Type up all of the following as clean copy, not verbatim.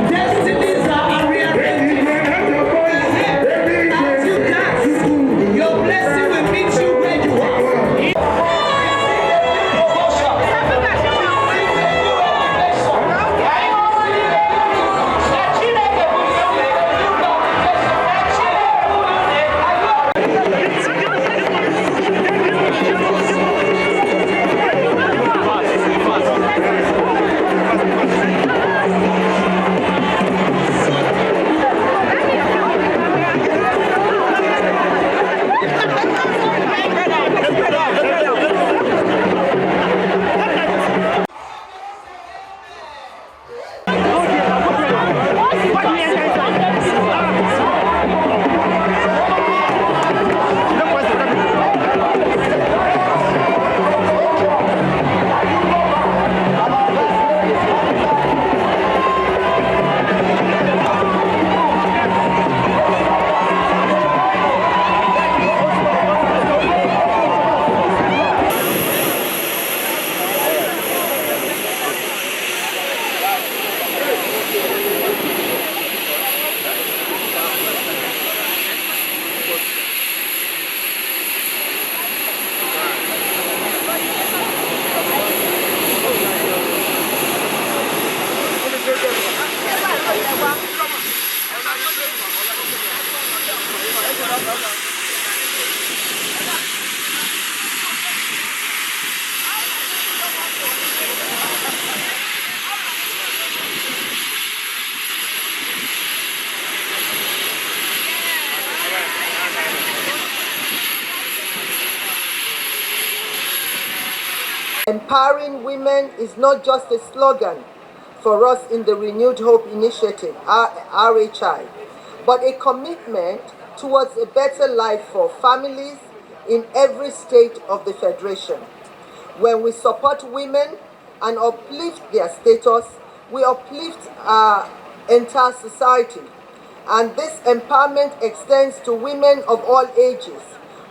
Destinies are rearranging. As you dance, your blessing will meet you where you are. Empowering women is not just a slogan for us in the Renewed Hope Initiative, RHI, but a commitment towards a better life for families in every state of the Federation. When we support women and uplift their status, we uplift our entire society. And this empowerment extends to women of all ages,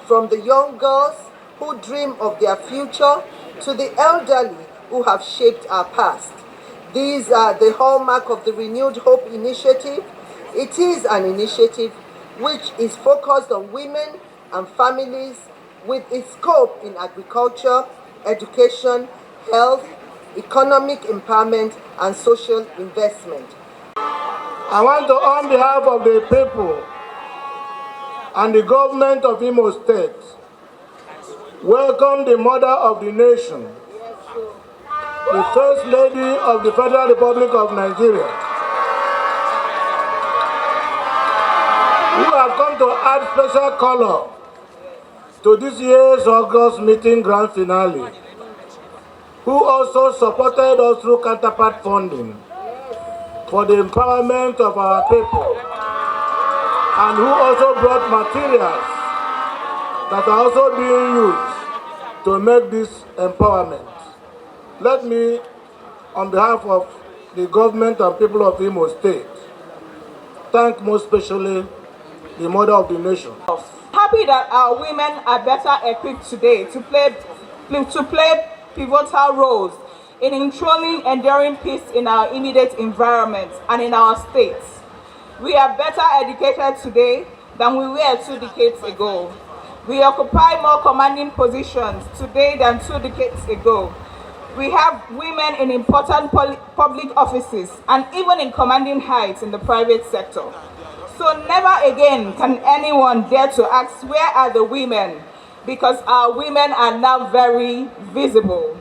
from the young girls who dream of their future to the elderly who have shaped our past. These are the hallmark of the Renewed Hope Initiative. It is an initiative which is focused on women and families with its scope in agriculture, education, health, economic empowerment, and social investment. I want to, on behalf of the people and the government of Imo State, welcome the mother of the nation, the First Lady of the Federal Republic of Nigeria, who have come to add special color to this year's August meeting grand finale, who also supported us through counterpart funding for the empowerment of our people, and who also brought materials that are also being used to make this empowerment. Let me, on behalf of the government and people of Imo State, thank most especially the mother of the nation. Happy that our women are better equipped today to play pivotal roles in enthroning enduring peace in our immediate environment and in our states. We are better educated today than we were 2 decades ago. We occupy more commanding positions today than 2 decades ago. We have women in important public offices and even in commanding heights in the private sector. So never again can anyone dare to ask, where are the women? Because our women are now very visible.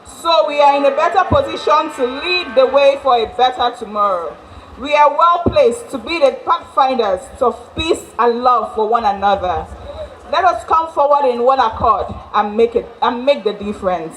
So we are in a better position to lead the way for a better tomorrow. We are well placed to be the pathfinders of peace and love for one another. Let us come forward in one accord and make the difference.